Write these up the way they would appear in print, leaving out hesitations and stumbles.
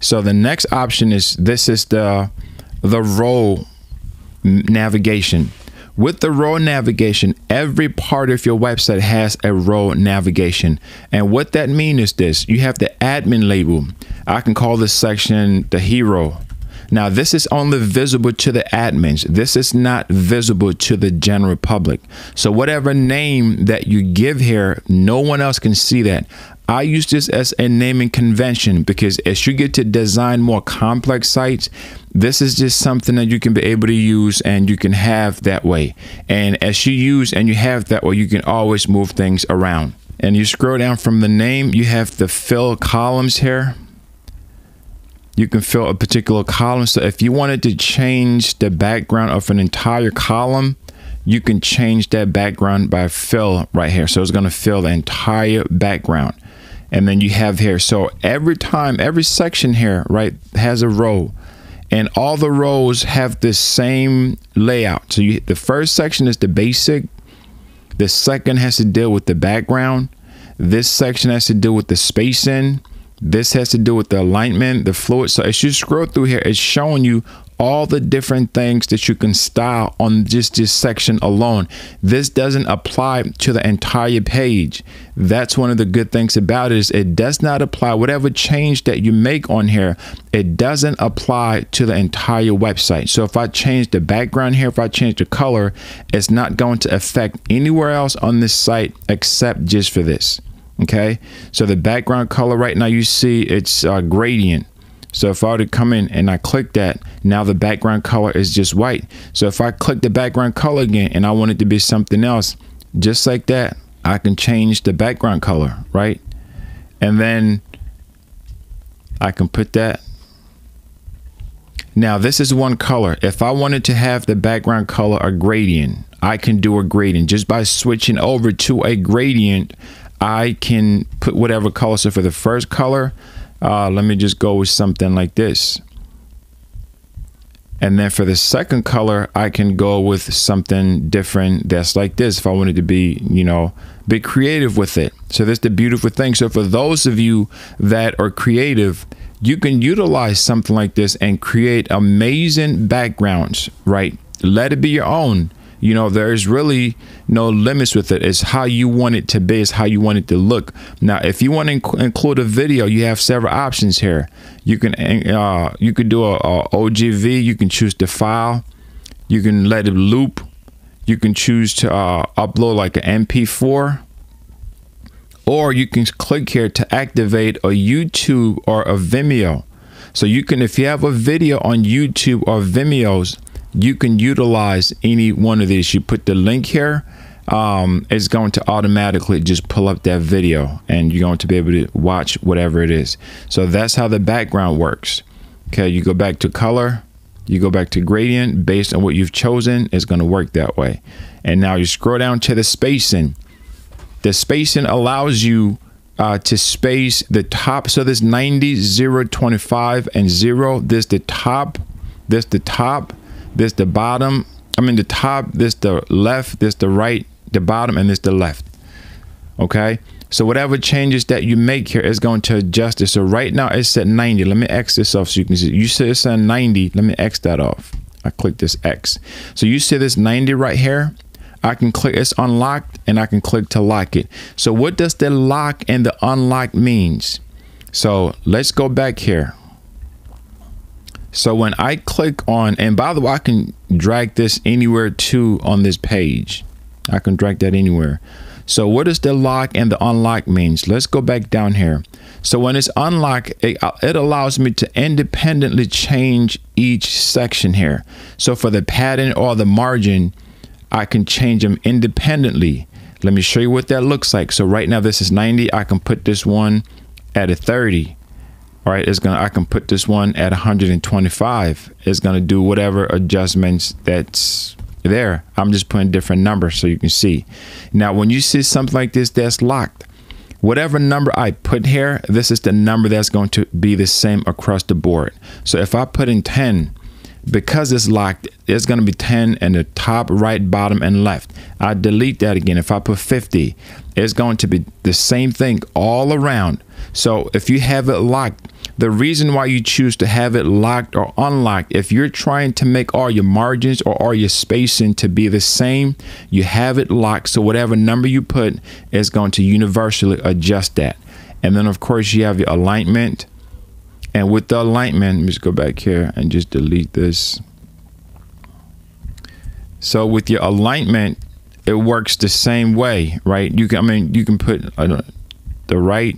So the next option is, this is the row navigation. With the row navigation, every part of your website has a row navigation. And what that means is this: you have the admin label. I can call this section the hero. Now, this is only visible to the admins. This is not visible to the general public. So whatever name that you give here, no one else can see that. I use this as a naming convention because as you get to design more complex sites, this is just something that you can be able to use and you can have that way. And as you use and you have that way, you can always move things around. And you scroll down from the name, you have the fill columns here. You can fill a particular column. So if you wanted to change the background of an entire column, you can change that background by fill right here. So it's going to fill the entire background. And then you have here, so every section here, right, has a row, and all the rows have the same layout. So the first section is the basic. The second has to deal with the background. This section has to deal with the spacing. This has to do with the alignment, the fluid. So as you scroll through here, it's showing you all the different things that you can style on just this section alone. This doesn't apply to the entire page. That's one of the good things about it, is it does not apply. Whatever change that you make on here, it doesn't apply to the entire website. So if I change the background here, if I change the color, it's not going to affect anywhere else on this site except just for this. Okay, so the background color right now, you see it's gradient. So if I were to come in and I click that, now the background color is just white. So if I click the background color again and I want it to be something else, just like that, I can change the background color, right? And then I can put that. Now this is one color. If I wanted to have the background color a gradient, I can do a gradient. Just by switching over to a gradient, I can put whatever color. So for the first color, let me just go with something like this. And then for the second color, I can go with something different that's like this if I wanted to be, you know, be creative with it. So that's the beautiful thing. So for those of you that are creative, you can utilize something like this and create amazing backgrounds, right? Let it be your own. You know, there's really no limits with it. It's how you want it to be. It's how you want it to look. Now, if you want to include a video, you have several options here. You can do a OGV. You can choose the file. You can let it loop. You can choose to upload like an MP4. Or you can click here to activate a YouTube or a Vimeo. So you can, if you have a video on YouTube or Vimeos, you can utilize any one of these. You put the link here, it's going to automatically just pull up that video and you're going to be able to watch whatever it is. So that's how the background works. Okay, you go back to color, you go back to gradient. Based on what you've chosen, it's going to work that way. And now you scroll down to the spacing. The spacing allows you to space the top. So there's 90, 0, 25, and 0. There's the top, there's the top, there's the bottom, I mean the top, there's the left, there's the right, the bottom, and there's the left. Okay, so whatever changes that you make here is going to adjust it. So right now it's at 90. Let me X this off so you can see. You see it's at 90. Let me X that off. I click this X. So you see this 90 right here. I can click, it's unlocked, and I can click to lock it. So what does the lock and the unlock means? So let's go back here. So when I click on, and by the way, I can drag this anywhere too on this page. I can drag that anywhere. So what does the lock and the unlock means? Let's go back down here. So when it's unlocked, it allows me to independently change each section here. So for the pattern or the margin, I can change them independently. Let me show you what that looks like. So right now this is 90. I can put this one at a 30. All right, I can put this one at 125. It's gonna do whatever adjustments that's there. I'm just putting different numbers so you can see. Now, when you see something like this that's locked, whatever number I put here, this is the number that's going to be the same across the board. So if I put in 10, because it's locked, it's going to be 10 in the top, right, bottom, and left. I delete that again. If I put 50, it's going to be the same thing all around. So if you have it locked, the reason why you choose to have it locked or unlocked, if you're trying to make all your margins or all your spacing to be the same, you have it locked. So whatever number you put is going to universally adjust that. And then of course you have your alignment. And with the alignment, let me just go back here and just delete this. So with your alignment, it works the same way, right? You can, you can put the right.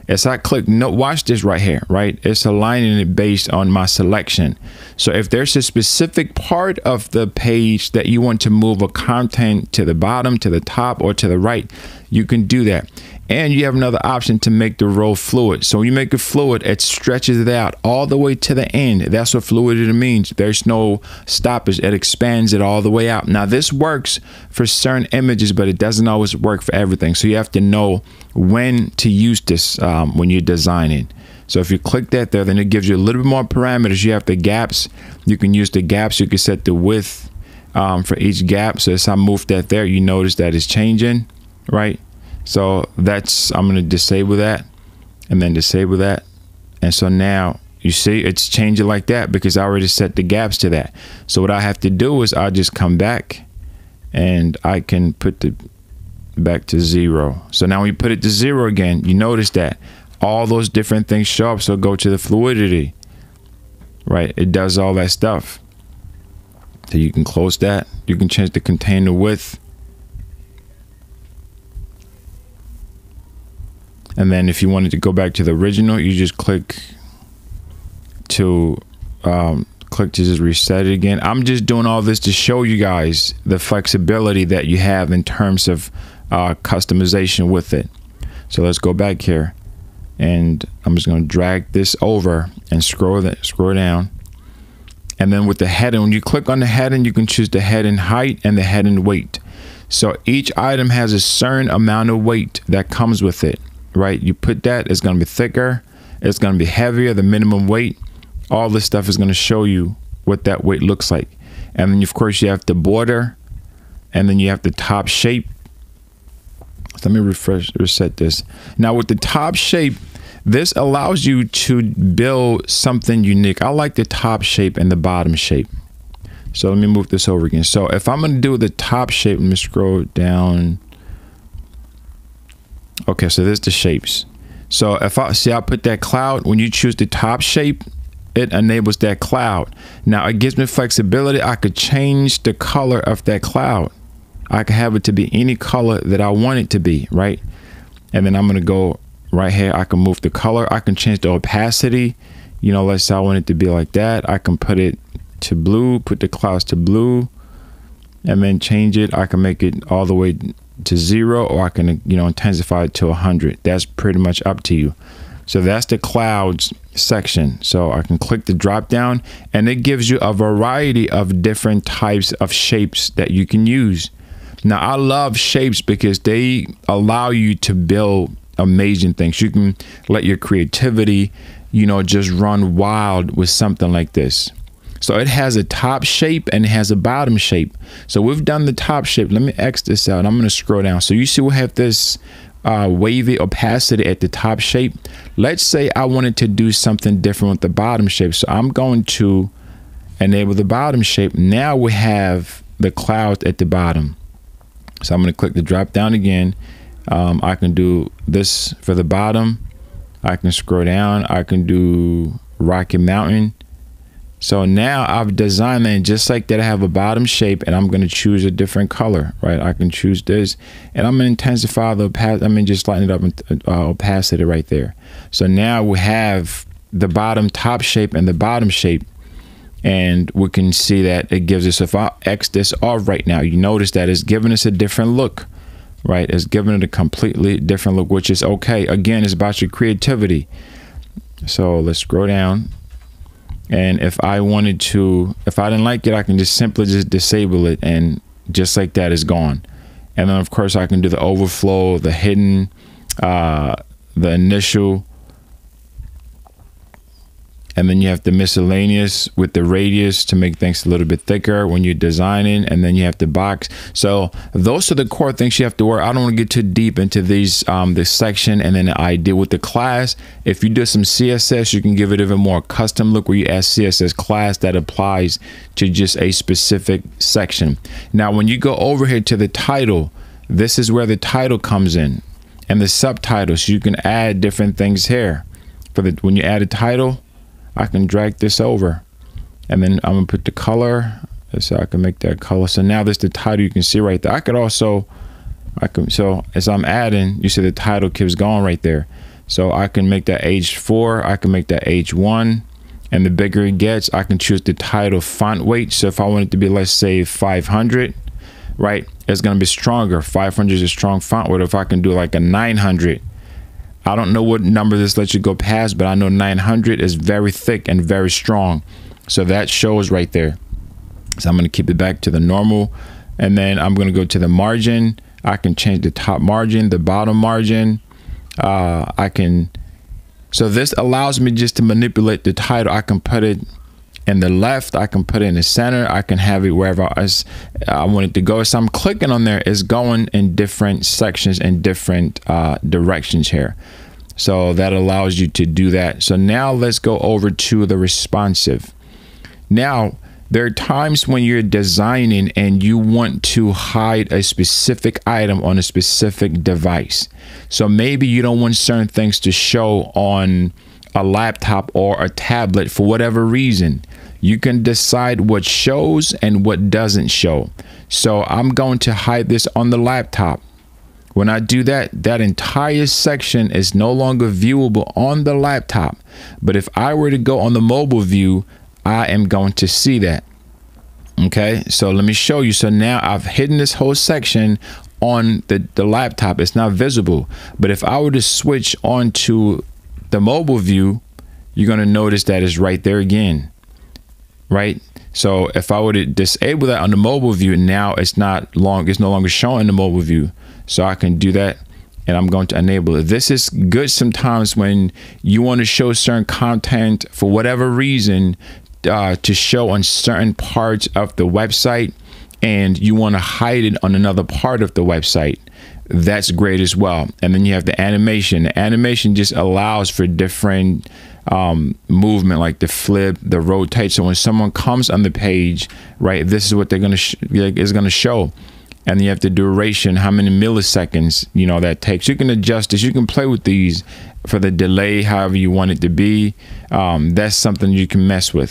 As I click, no, watch this right here, right? It's aligning it based on my selection. So if there's a specific part of the page that you want to move a content to the bottom, to the top, or to the right, you can do that. And you have another option to make the row fluid. So when you make it fluid, it stretches it out all the way to the end. That's what fluidity means. There's no stoppage. It expands it all the way out. Now this works for certain images, but it doesn't always work for everything. So you have to know when to use this when you're designing. So if you click that there, then it gives you a little bit more parameters. You have the gaps. You can use the gaps. You can set the width for each gap. So as I move that there, you notice that it's changing, right? So that's, I'm going to disable that and then disable that. And so now you see it's changing like that because I already set the gaps to that. So what I have to do is I just come back and I can put the back to 0. So now when you put it to 0 again, you notice that all those different things show up. So go to the fluidity, right? It does all that stuff. So you can close that. You can change the container width. And then if you wanted to go back to the original, you just click to just reset it again. I'm just doing all this to show you guys the flexibility that you have in terms of customization with it. So let's go back here and I'm just going to drag this over and scroll down. And then with the heading, when you click on the heading, you can choose the heading height and the heading weight. So each item has a certain amount of weight that comes with it. Right, you put that, it's going to be thicker, it's going to be heavier, the minimum weight, all this stuff is going to show you what that weight looks like. And then of course you have the border, and then you have the top shape. So let me reset this. Now with the top shape, this allows you to build something unique. I like the top shape and the bottom shape. So let me move this over again. So if I'm going to do the top shape, let me scroll down. Okay, so there's the shapes. So if I put that cloud, when you choose the top shape, it enables that cloud. Now it gives me flexibility. I could change the color of that cloud. I can have it to be any color that I want it to be, right? And then I'm going to go right here. I can move the color. I can change the opacity. You know, let's say I want it to be like that. I can put it to blue, put the clouds to blue, and then change it. I can make it all the way to 0, or I can, you know, intensify it to 100. That's pretty much up to you. So that's the clouds section. So I can click the drop down and it gives you a variety of different types of shapes that you can use. Now I love shapes because they allow you to build amazing things. You can let your creativity, you know, just run wild with something like this. So it has a top shape and it has a bottom shape. So we've done the top shape. Let me X this out. I'm going to scroll down. So you see we have this wavy opacity at the top shape. Let's say I wanted to do something different with the bottom shape. So I'm going to enable the bottom shape. Now we have the clouds at the bottom. So I'm going to click the drop down again. I can do this for the bottom. I can scroll down. I can do Rocky Mountain. So now I've designed that, and just like that I have a bottom shape, and I'm going to choose a different color, right? I can choose this, and I'm going to intensify the opacity. I'm going to just lighten it up in opacity right there. So now we have the bottom top shape and the bottom shape, and we can see that it gives us, if I X this off right now, you notice that it's giving us a different look, right? It's giving it a completely different look, which is okay. Again, it's about your creativity. So let's scroll down. And if I wanted to, if I didn't like it, I can just simply just disable it, and just like that is gone. And then of course I can do the overflow, the hidden, the initial, And then you have the miscellaneous with the radius to make things a little bit thicker when you're designing. And then you have the box. So those are the core things you have to work. I don't want to get too deep into these, this section and then the idea with the class. If you do some CSS, you can give it even more custom look where you add CSS class that applies to just a specific section. Now, when you go over here to the title, this is where the title comes in and the subtitles. You can add different things here. When you add a title, I can drag this over and then I'm gonna put the color so I can make that color. So now there's the title you can see right there. So as I'm adding, you see the title keeps going right there. So I can make that H4, I can make that H1, and the bigger it gets, I can choose the title font weight. So if I want it to be, let's say 500, right, it's gonna be stronger. 500 is a strong font weight. If I can do like a 900, I don't know what number this lets you go past, but I know 900 is very thick and very strong. So that shows right there. So I'm going to keep it back to the normal. And then I'm going to go to the margin. I can change the top margin, the bottom margin. So this allows me just to manipulate the title. I can put it in the left, I can put it in the center, I can have it wherever I want it to go. So I'm clicking on there, it's going in different sections and different directions here. So that allows you to do that. So now let's go over to the responsive. Now, there are times when you're designing and you want to hide a specific item on a specific device. So maybe you don't want certain things to show on a laptop or a tablet for whatever reason. You can decide what shows and what doesn't show. So I'm going to hide this on the laptop. When I do that, that entire section is no longer viewable on the laptop. But if I were to go on the mobile view, I am going to see that. Okay, so let me show you. So now I've hidden this whole section on the laptop. It's not visible. But if I were to switch on to the mobile view, you're going to notice that it's right there again, right? So if I were to disable that on the mobile view, now it's no longer showing in the mobile view. So I can do that and I'm going to enable it. This is good sometimes when you want to show certain content for whatever reason to show on certain parts of the website and you want to hide it on another part of the website. That's great as well. And then you have the animation. The animation just allows for different movement, like the flip, the rotate. So when someone comes on the page, right, this is what they're going to show. And you have the duration, how many milliseconds, you know, that takes. You can adjust this. You can play with these for the delay, however you want it to be. That's something you can mess with.